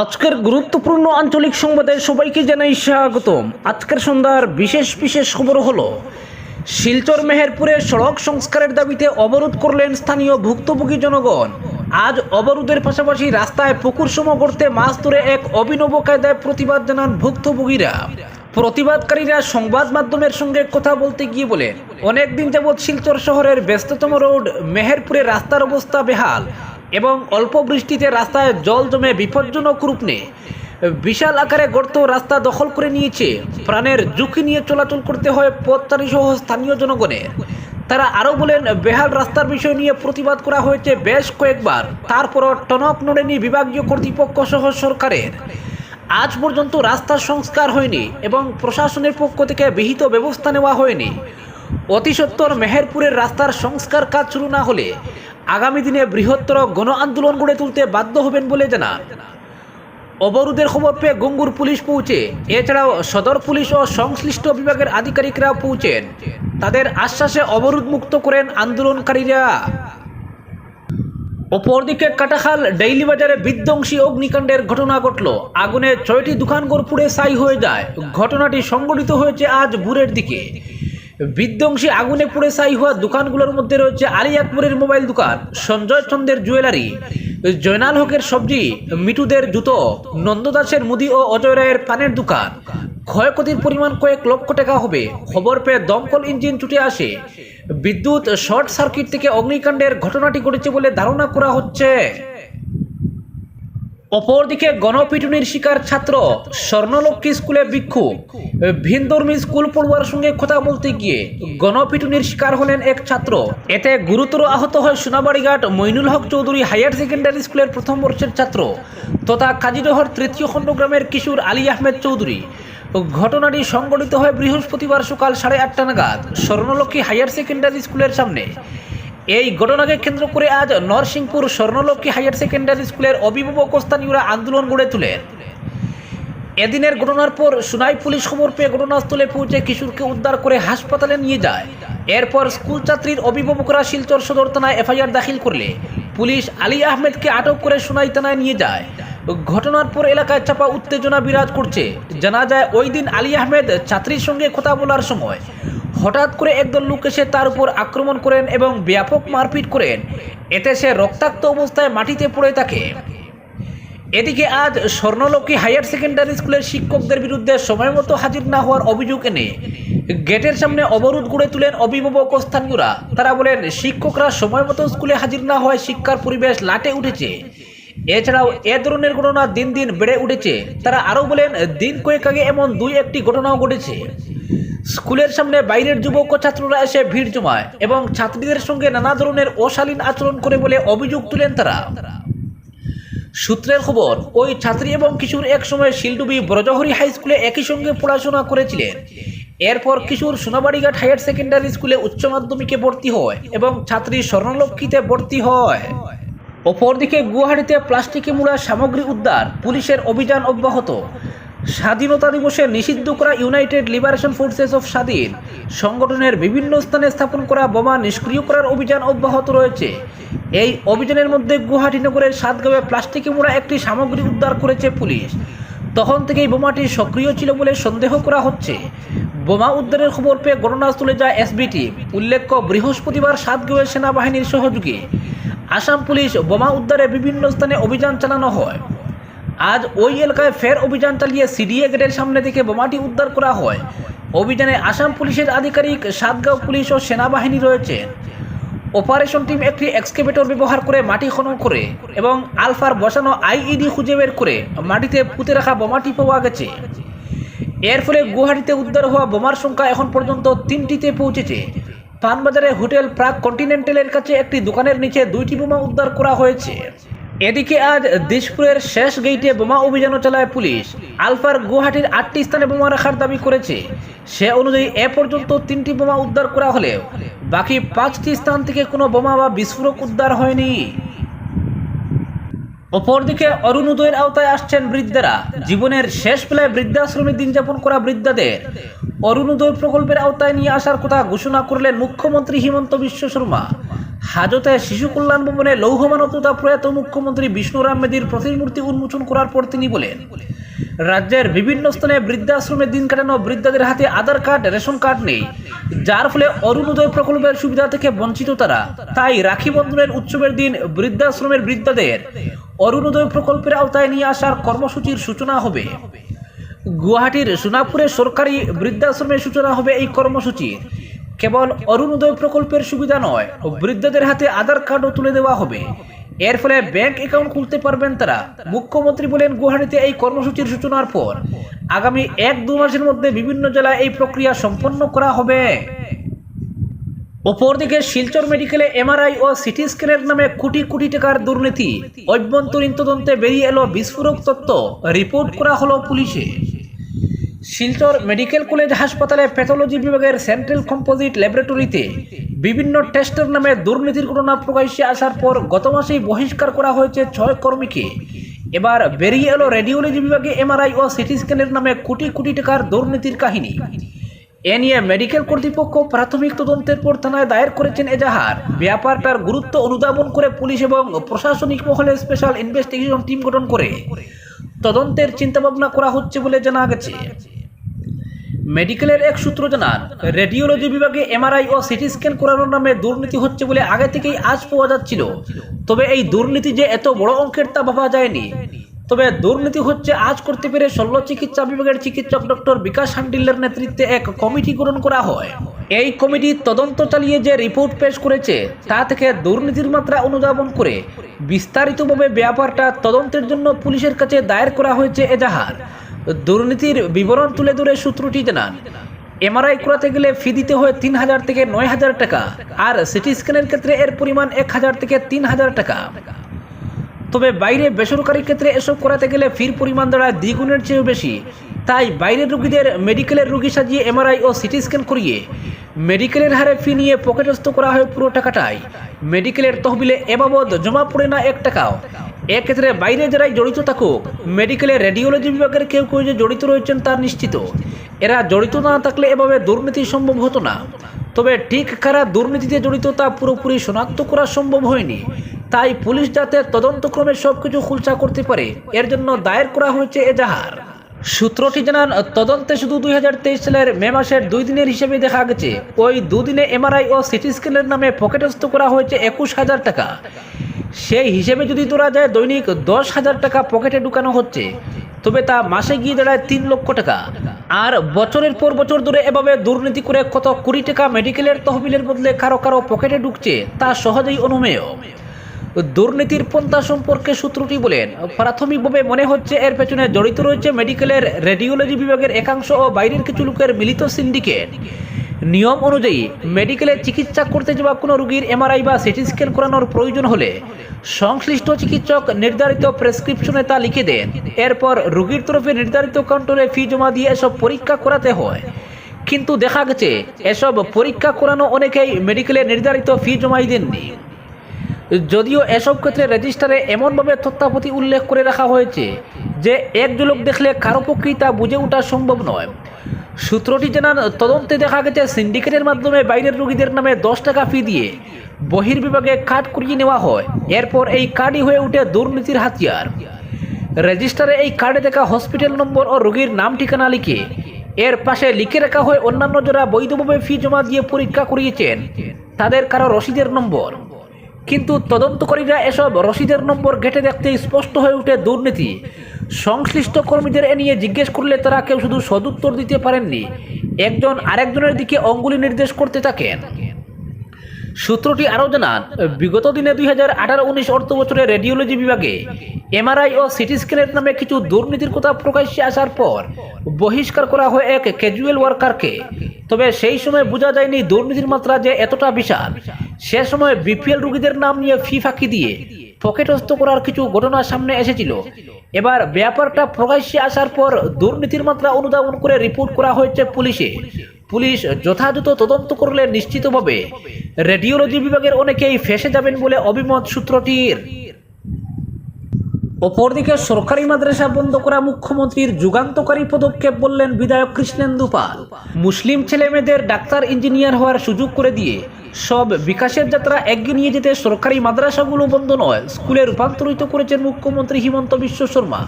আজকের গুরুত্বপূর্ণ আঞ্চলিক সংবাদে সবাইকে জানাই স্বাগতম। আজকের সন্ধ্যার বিশেষ খবর হলো শিলচর মেহেরপুরে সড়ক সংস্কারের দাবিতে অবরোধ করলেন স্থানীয় ভুক্তভোগী জনগণ। আজ অবরোধের পাশাপাশি রাস্তায় পুকুরসম গড়তে মাছ ধরে এক অভিনব কায়দায় প্রতিবাদ জানান ভুক্তভোগীরা। প্রতিবাদকারীরা সংবাদ মাধ্যমের সঙ্গে কথা বলতে গিয়ে বলেন, অনেকদিন যাবৎ শিলচর শহরের ব্যস্ততম রোড মেহেরপুরে রাস্তার অবস্থা বেহাল এবং অল্প বৃষ্টিতে রাস্তায় জল জমে বিপজ্জনক রূপ নেয়। বিশাল আকারে গর্ত রাস্তা দখল করে নিয়েছে। প্রাণের ঝুঁকি নিয়ে চলাচল করতে হয় পথচারী সহ স্থানীয় জনগণের। তারা আরও বলেন, বেহাল রাস্তার বিষয় নিয়ে প্রতিবাদ করা হয়েছে বেশ কয়েকবার, তারপরও টনক নড়েনি বিভাগীয় কর্তৃপক্ষ সহ সরকারের। আজ পর্যন্ত রাস্তার সংস্কার হয়নি এবং প্রশাসনের পক্ষ থেকে বিহিত ব্যবস্থা নেওয়া হয়নি। অতি সত্বর মেহেরপুরের রাস্তার সংস্কার কাজ শুরু না হলে আগামী দিনে বৃহত্তর গণ আন্দোলন গড়ে তুলতে বাধ্য হবেন বলে জানান। অবরোধের খবর পেয়ে গঙ্গুর পুলিশ পৌঁছে, এছাড়াও সদর পুলিশ ও সংশ্লিষ্ট বিভাগের আধিকারিকরা পৌঁছেন। তাদের আশ্বাসে অবরোধ মুক্ত করেন আন্দোলনকারীরা। অপরদিকে কাটাখাল ডেইলি বাজারে বিধ্বংসী অগ্নিকাণ্ডের ঘটনা ঘটল। আগুনে 6টি দোকানঘর পুড়ে ছাই হয়ে যায়। ঘটনাটি সংঘটিত হয়েছে আজ ভোরের দিকে। বিধ্বংসী আগুনে পুড়ে ছাই হওয়া দোকানগুলোর মধ্যে রয়েছে আলী আকবরের মোবাইল দোকান, সঞ্জয় চন্দের জুয়েলারি, জয়নাল হকের সবজি, মিটুদের জুতো, নন্দদাসের মুদি ও অজয় রায়ের পানের দোকান। ক্ষয়ক্ষতির পরিমাণ কয়েক লক্ষ টাকা হবে। খবর পেয়ে দমকল ইঞ্জিন ছুটে আসে। বিদ্যুৎ শর্ট সার্কিট থেকে অগ্নিকাণ্ডের ঘটনাটি ঘটেছে বলে ধারণা করা হচ্ছে। অপরদিকে গণপিটুনির শিকার ছাত্র, স্বর্ণলক্ষ্মী স্কুলে বিক্ষোভ। ভিনধর্মী স্কুল পড়ুয়ার সঙ্গে কথা বলতে গিয়ে গণপিটুনির শিকার হলেন এক ছাত্র। এতে গুরুতর আহত হয় সোনাবাড়িঘাট মইনুল হক চৌধুরী হায়ার সেকেন্ডারি স্কুলের প্রথম বর্ষের ছাত্র তথা কাজীডহর তৃতীয় খণ্ডগ্রামের কিশোর আলী আহমেদ চৌধুরী। ঘটনাটি সংঘটিত হয় বৃহস্পতিবার সকাল 8:30 নাগাদ স্বর্ণলক্ষ্মী হায়ার সেকেন্ডারি স্কুলের সামনে। এই ঘটনাকে কেন্দ্র করে আজ নরসিংপুর স্বর্ণলক্ষ্মী হায়ার সেকেন্ডারি স্কুলের অভিভাবক ও স্থানীয়রা আন্দোলন গড়ে তোলেন। এদিনের ঘটনার পর সুনাই পুলিশ খবর পেয়ে ঘটনাস্থলে পৌঁছে কিশোরকে উদ্ধার করে হাসপাতালে নিয়ে যায়। এরপর স্কুল ছাত্রীর অভিভাবকরা শিলচর সদর থানায় এফআইআর দাখিল করলে পুলিশ আলী আহমেদকে আটক করে সুনাই থানায় নিয়ে যায়। ঘটনার পর এলাকায় চাপা উত্তেজনা বিরাজ করছে। জানা যায়, ওই দিন আলী আহমেদ ছাত্রীর সঙ্গে কথা বলার সময় হঠাৎ করে একদল লোক এসে তার উপর আক্রমণ করেন এবং ব্যাপক মারপিট করেন। এতে সে রক্তাক্ত অবস্থায় মাটিতে পড়ে থাকে। এদিকে আজ স্বর্ণলক্ষ্মী হায়ার সেকেন্ডারি স্কুলের শিক্ষকদের বিরুদ্ধে সময়মতো হাজির না হওয়ার অভিযোগ এনে গেটের সামনে অবরোধ গড়ে তোলেন অভিভাবক ও স্থানীয়রা। তারা বলেন, শিক্ষকরা সময়মতো স্কুলে হাজির না হওয়ায় শিক্ষার পরিবেশ লাটে উঠেছে। এছাড়াও এ ধরনের ঘটনা দিন দিন বেড়ে উঠেছে। তারা আরও বলেন, দিন কয়েক আগে এমন 2-1টি ঘটনাও ঘটেছে। স্কুলের সামনে বাইরের যুবক ও ছাত্ররা এসে ভিড় জমায় এবং ছাত্রীদের সঙ্গে নানা ধরনের অশালীন আচরণ করে বলে অভিযোগ তুলেন তারা। সূত্রের খবর, ওই ছাত্রী এবং কিশোর এক সময় শিলডুবি ব্রজহরি হাই স্কুলে একই সঙ্গে পড়াশোনা করেছিলেন। এরপর কিশোর সোনাবাড়িঘাট হায়ার সেকেন্ডারি স্কুলে উচ্চ মাধ্যমিকে ভর্তি হয় এবং ছাত্রী স্বর্ণলক্ষ্মীতে ভর্তি হয়। অপরদিকে গুয়াহাটিতে প্লাস্টিকে মোড়া সামগ্রী উদ্ধার, পুলিশের অভিযান অব্যাহত। স্বাধীনতা দিবসে নিষিদ্ধ করা ইউনাইটেড লিবারেশন ফোর্সেস অফ স্বাধীন সংগঠনের বিভিন্ন স্থানে স্থাপন করা বোমা নিষ্ক্রিয় করার অভিযান অব্যাহত রয়েছে। এই অভিযানের মধ্যে গুয়াহাটি নগরের সাতগাঁওয়ে প্লাস্টিকে মোড়া একটি সামগ্রী উদ্ধার করেছে পুলিশ। তখন থেকেই বোমাটি সক্রিয় ছিল বলে সন্দেহ করা হচ্ছে। বোমা উদ্ধারের খবর পেয়ে ঘটনাস্থলে যায় এসবি টিম। উল্লেখ্য, বৃহস্পতিবার সাতগাঁওয়ে সেনাবাহিনীর সহযোগে আসাম পুলিশ বোমা উদ্ধারে বিভিন্ন স্থানে অভিযান চালানো হয়। আজ ওই এলাকায় ফের অভিযান চালিয়ে সিডিএ গেটের সামনে থেকে বোমাটি উদ্ধার করা হয়। অভিযানে আসাম পুলিশের আধিকারিক, সাতগাঁও পুলিশ ও সেনাবাহিনী রয়েছেন। অপারেশন টিম একটি এক্সকেভেটর ব্যবহার করে মাটি খনন করে এবং আলফার বসানো আইইডি খুঁজে বের করে মাটিতে পুঁতে রাখা বোমাটি পাওয়া গেছে। এর ফলে গুয়াহাটিতে উদ্ধার হওয়া বোমার সংখ্যা এখন পর্যন্ত 3টিতে পৌঁছেছে। পানবাজারে হোটেল প্রাগ কন্টিনেন্টালের কাছে একটি দোকানের নিচে 2টি বোমা উদ্ধার করা হয়েছে। এদিকে আজ দিশপুরের শেষ গেইটে বোমা অভিযানও চালায় পুলিশ। আলফার গুয়াহাটির 8টি স্থানে বোমা রাখার দাবি করেছে। সে অনুযায়ী এ পর্যন্ত 3টি বোমা উদ্ধার করা হলেও বাকি 5টি স্থান থেকে কোনো বোমা বা বিস্ফোরক উদ্ধার হয়নি। অপরদিকে অরুণোদয়ের আওতায় আসছেন বৃদ্ধেরা। জীবনের শেষ বেলায় বৃদ্ধাশ্রমে দিন যাপন করা বৃদ্ধাদের অরুণোদয় প্রকল্পের আওতায় নিয়ে আসার কথা ঘোষণা করলেন মুখ্যমন্ত্রী হিমন্ত বিশ্ব শর্মা। হাজতে শিশু কল্যাণ ভবনে লৌহ মানব তথা প্রয়াত মুখ্যমন্ত্রী বিষ্ণুরাম মেদির প্রতিমূর্তি উন্মোচন করার পর তিনি বলেন, রাজ্যের বিভিন্ন স্থানে বৃদ্ধাশ্রমে দিন কাটানো বৃদ্ধাদের হাতে আধার কার্ড, রেশন কার্ড নেই, যার ফলে অরুণোদয় প্রকল্পের সুবিধা থেকে বঞ্চিত তারা। তাই রাখি বন্ধনের উৎসবের দিন বৃদ্ধাশ্রমের বৃদ্ধাদের অরুণোদয় প্রকল্পের আওতায় নিয়ে আসার কর্মসূচির সূচনা হবে। গুয়াহাটির সোনাপুরে সরকারি বৃদ্ধাশ্রমের সূচনা হবে এই কর্মসূচির। কেবল অরুণোদয় প্রকল্পের সুবিধা নয়, বৃদ্ধদের হাতে আধার কার্ডও তুলে দেওয়া হবে। এর ফলে ব্যাংক অ্যাকাউন্ট খুলতে পারবেন তারা। মুখ্যমন্ত্রী বলেন, গুয়াহাটিতে এই কর্মসূচির সূচনার পর আগামী 1-2 মাসের মধ্যে বিভিন্ন জেলায় এই প্রক্রিয়া সম্পন্ন করা হবে। অপরদিকে শিলচর মেডিকেলে এমআরআই ও সিটি স্ক্যানের নামে কোটি কোটি টাকার দুর্নীতি, অভ্যন্তরীণ তদন্তে বেরিয়ে এলো বিস্ফোরক তথ্য, রিপোর্ট করা হলো পুলিশে। শিলচর মেডিকেল কলেজ হাসপাতালে প্যাথোলজি বিভাগের সেন্ট্রাল কম্পোজিট ল্যাবরেটরিতে বিভিন্ন টেস্টের নামে দুর্নীতির ঘটনা প্রকাশ্যে আসার পর গত মাসেই বহিষ্কার করা হয়েছে 6 কর্মীকে। এবার বেরিয়ে এলো রেডিওলজি বিভাগে এমআরআই ও সিটি স্ক্যানের নামে কোটি কোটি টাকার দুর্নীতির কাহিনী। এ নিয়ে মেডিকেল কর্তৃপক্ষ প্রাথমিক তদন্তের পর থানায় দায়ের করেছেন এজাহার। ব্যাপারটার গুরুত্ব অনুধাবন করে পুলিশ এবং প্রশাসনিক মহলে স্পেশাল ইনভেস্টিগেশন টিম গঠন করে তদন্তের চিন্তাভাবনা করা হচ্ছে বলে জানা গেছে। মেডিকেলের এক সূত্র জানান, রেডিওলজি বিভাগে এমআরআই ও সিটি স্ক্যান করানোর নামে দুর্নীতি হচ্ছে বলে আগে থেকেই আজ পাওয়া যাচ্ছিল। তবে এই দুর্নীতি যে এত বড় অঙ্কের তা ভাবা যায়নি। তবে দুর্নীতি হচ্ছে আজ করতে পেরে শল্য চিকিৎসা বিভাগের চিকিৎসক ডক্টর বিকাশ হান্ডিলের নেতৃত্বে এক কমিটি গঠন করা হয়। এই কমিটি তদন্ত চালিয়ে যে রিপোর্ট পেশ করেছে তা থেকে দুর্নীতির মাত্রা অনুধাবন করে বিস্তারিতভাবে ব্যাপারটা তদন্তের জন্য পুলিশের কাছে দায়ের করা হয়েছে এজাহার। দুর্নীতির বিবরণ তুলে ধরে সূত্রটি জানান, এমআরআই করাতে গেলে ফি দিতে হয় 3000 থেকে 9000 টাকা, আর সিটি স্ক্যানের ক্ষেত্রে এর পরিমাণ 1000 থেকে 3000 টাকা। তবে বাইরে বেসরকারি ক্ষেত্রে এসব করাতে গেলে ফির পরিমাণ দাঁড়ায় দ্বিগুণের চেয়েও বেশি। তাই বাইরের রোগীদের মেডিকেলের রোগী সাজিয়ে এমআরআই ও সিটি স্ক্যান করিয়ে মেডিকেলের হারে ফি নিয়ে পকেটস্থ করা হয় পুরো টাকাটাই। মেডিকেলের তহবিলে এ বাবদ জমা পড়ে না 1 টাকাও। এক্ষেত্রে বাইরে যারাই জড়িত থাকুক, মেডিকেলের রেডিওলজি বিভাগের কেউ কেউ যে জড়িত রয়েছেন তার নিশ্চিত। এরা জড়িত না থাকলে এভাবে দুর্নীতি সম্ভব হতো না। তবে ঠিক কারা দুর্নীতিতে জড়িত তা পুরোপুরি শনাক্ত করা সম্ভব হয়নি। তাই পুলিশ যাতে তদন্তক্রমে সবকিছু খুলসা করতে পারে, এর জন্য দায়ের করা হয়েছে এজাহার। সূত্রটি জানান, তদন্তে শুধু 2023 সালের মে মাসের 2 দিনের হিসেবে দেখা গেছে ওই 2 দিনে এমআরআই ও সিটি স্ক্যানের নামে পকেটস্থ করা হয়েছে 21,000 টাকা। সেই হিসেবে যদি ধরা যায় দৈনিক 10,000 টাকা পকেটে ঢুকানো হচ্ছে, তবে তা মাসে গিয়ে দাঁড়ায় 3 লক্ষ টাকা। আর বছরের পর বছর ধরে এভাবে দুর্নীতি করে কত কোটি টাকা মেডিকেলের তহবিলের বদলে কারো কারো পকেটে ঢুকছে তা সহজেই অনুমেয়। দুর্নীতির পন্থা সম্পর্কে সূত্রটি বলেন, প্রাথমিকভাবে মনে হচ্ছে এর পেছনে জড়িত রয়েছে মেডিকেলের রেডিওলজি বিভাগের একাংশ ও বাইরের কিছু লোকের মিলিত সিন্ডিকেট। নিয়ম অনুযায়ী মেডিকেলে চিকিৎসা করতে যাওয়া কোনো রোগীর এমআরআই বা সিটি স্ক্যান করানোর প্রয়োজন হলে সংশ্লিষ্ট চিকিৎসক নির্ধারিত প্রেসক্রিপশনে তা লিখে দেন। এরপর রোগীর তরফে নির্ধারিত কাউন্টারে ফি জমা দিয়ে এসব পরীক্ষা করাতে হয়। কিন্তু দেখা গেছে এসব পরীক্ষা করানো অনেকেই মেডিকেলে নির্ধারিত ফি জমাই দেননি। যদিও এসব ক্ষেত্রে রেজিস্টারে এমনভাবে তথ্যাপতি উল্লেখ করে রাখা হয়েছে যে এক ঝলক দেখলে কারো পক্ষেই তা বুঝে ওঠা সম্ভব নয়। সূত্রটি জানান, তদন্তে দেখা গেছে সিন্ডিকেটের মাধ্যমে বাইরের রোগীদের নামে 10 টাকা ফি দিয়ে বহির্বিভাগে কার্ড করিয়ে নেওয়া হয়। এরপর এই কার্ডই হয়ে ওঠে দুর্নীতির হাতিয়ার। রেজিস্টারে এই কার্ডে দেখা হসপিটাল নম্বর ও রোগীর নাম ঠিকানা লিখে এর পাশে লিখে রাখা হয় অন্যান্য যারা বৈধভাবে ফি জমা দিয়ে পরীক্ষা করিয়েছেন তাদের কারো রসিদের নম্বর। কিন্তু তদন্তকারীরা এসব রসিদের নম্বর ঘেঁটে দেখতে স্পষ্ট হয়ে ওঠে দুর্নীতি। সংশ্লিষ্ট কর্মীদের এ নিয়ে জিজ্ঞেস করলে তারা কেউ শুধু সদুত্তর দিতে পারেননি, একজন আরেকজনের দিকে অঙ্গুলি নির্দেশ করতে থাকেন। সূত্রটি আরও জানান, বিগত দিনে 2018-19 অর্থ বছরে রেডিওলজি বিভাগে এমআরআই ও সিটি স্ক্যানের নামে কিছু দুর্নীতির কথা প্রকাশ্যে আসার পর বহিষ্কার করা হয় এক ক্যাজুয়াল ওয়ার্কারকে। তবে সেই সময় বোঝা যায়নি দুর্নীতির মাত্রা যে এতটা বিশাল। সে সময় বিপিএল রোগীদের নাম নিয়ে ফি ফাঁকি দিয়ে পকেটস্থ করার কিছু ঘটনা সামনে এসেছিল। এবার ব্যাপারটা প্রকাশ্যে আসার পর দুর্নীতির মাত্রা অনুধাবন করে রিপোর্ট করা হয়েছে পুলিশে। পুলিশ যথাযথ তদন্ত করলে নিশ্চিতভাবে রেডিওলজি বিভাগের অনেকেই ফেঁসে যাবেন বলে অভিমত সূত্রটির। অপরদিকে সরকারি মাদ্রাসা বন্ধ করা মুখ্যমন্ত্রীর যুগান্তকারী পদক্ষেপ বললেন বিধায়ক কৃষ্ণেন্দু পাল। মুসলিম ছেলেমেয়েদের ডাক্তার ইঞ্জিনিয়ার হওয়ার সুযোগ করে দিয়ে সব বিকাশের যাত্রা এগিয়ে নিয়ে যেতে সরকারি মাদ্রাসাগুলো বন্ধ নয়, স্কুলে রূপান্তরিত করেছেন মুখ্যমন্ত্রী হিমন্ত বিশ্ব শর্মা।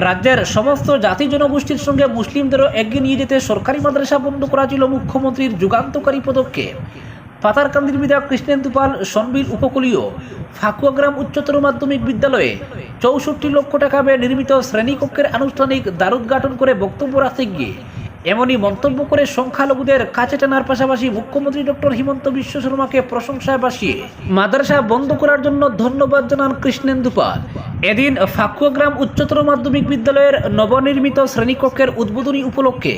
রাজ্যের সমস্ত জাতি জনগোষ্ঠীর সঙ্গে মুসলিমদেরও এগিয়ে নিয়ে যেতে সরকারি মাদ্রাসা বন্ধ করা ছিল মুখ্যমন্ত্রীর যুগান্তকারী পদক্ষেপ। পাতারকান্দির বিধায়ক কৃষ্ণেন্দু পাল সনবিল উপকূলীয় ফাকুয়াগ্রাম উচ্চতর মাধ্যমিক বিদ্যালয়ে ৬৪ লক্ষ টাকা ব্যয়ে নির্মিত শ্রেণীকক্ষের আনুষ্ঠানিক দ্বারোদ্ঘাটন করে বক্তব্য রাখতে গিয়ে এমনই মন্তব্য করে সংখ্যালঘুদের কাছে টানার পাশাপাশি মুখ্যমন্ত্রী ডক্টর হিমন্ত বিশ্ব শর্মাকে প্রশংসায় ভাসিয়ে মাদ্রাসা বন্ধ করার জন্য ধন্যবাদ জানান কৃষ্ণেন্দু পাল। এদিন ফাকুয়াগ্রাম উচ্চতর মাধ্যমিক বিদ্যালয়ের নবনির্মিত শ্রেণীকক্ষের উদ্বোধনী উপলক্ষে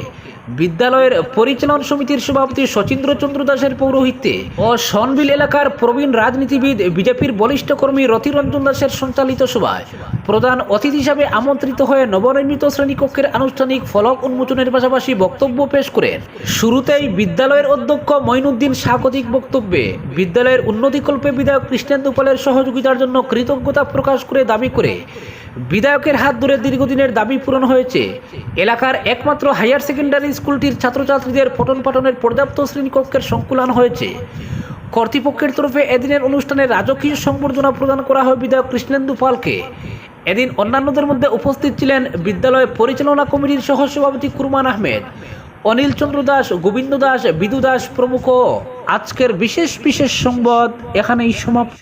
বিদ্যালয়ের পরিচালন সমিতির সভাপতি শচীন্দ্র চন্দ্র দাসের পৌরোহিত্যে ও সনবিল এলাকার প্রবীণ রাজনীতিবিদ বিজেপির বলিষ্ঠ কর্মী রতিরঞ্জন দাসের সঞ্চালিত সভায় প্রধান অতিথি হিসাবে আমন্ত্রিত হয়ে নবনির্মিত শ্রেণীকক্ষের আনুষ্ঠানিক ফলক উন্মোচনের পাশাপাশি বক্তব্য পেশ করেন। শুরুতেই বিদ্যালয়ের অধ্যক্ষ মঈনুদ্দিন স্বাগতিক বক্তব্যে বিদ্যালয়ের উন্নতিকল্পে বিধায়ক কৃষ্ণেন্দু পালের সহযোগিতার জন্য কৃতজ্ঞতা প্রকাশ করে দাবি করে বিধায়কের হাত ধরে দীর্ঘদিনের দাবি পূরণ হয়েছে। এলাকার একমাত্র হায়ার সেকেন্ডারি স্কুলটির ছাত্রছাত্রীদের পঠন পাঠনের পর্যাপ্ত শ্রেণীকক্ষের সংকুলান হয়েছে। কর্তৃপক্ষের তরফে এদিনের অনুষ্ঠানে রাজকীয় সংবর্ধনা প্রদান করা হয় বিধায়ক কৃষ্ণেন্দু পালকে। এদিন অন্যান্যদের মধ্যে উপস্থিত ছিলেন বিদ্যালয় পরিচালনা কমিটির সহসভাপতি কুরমান আহমেদ, অনিল চন্দ্র দাস, গোবিন্দ দাস, বিদু দাস প্রমুখ। আজকের বিশেষ সংবাদ এখানেই সমাপ্ত।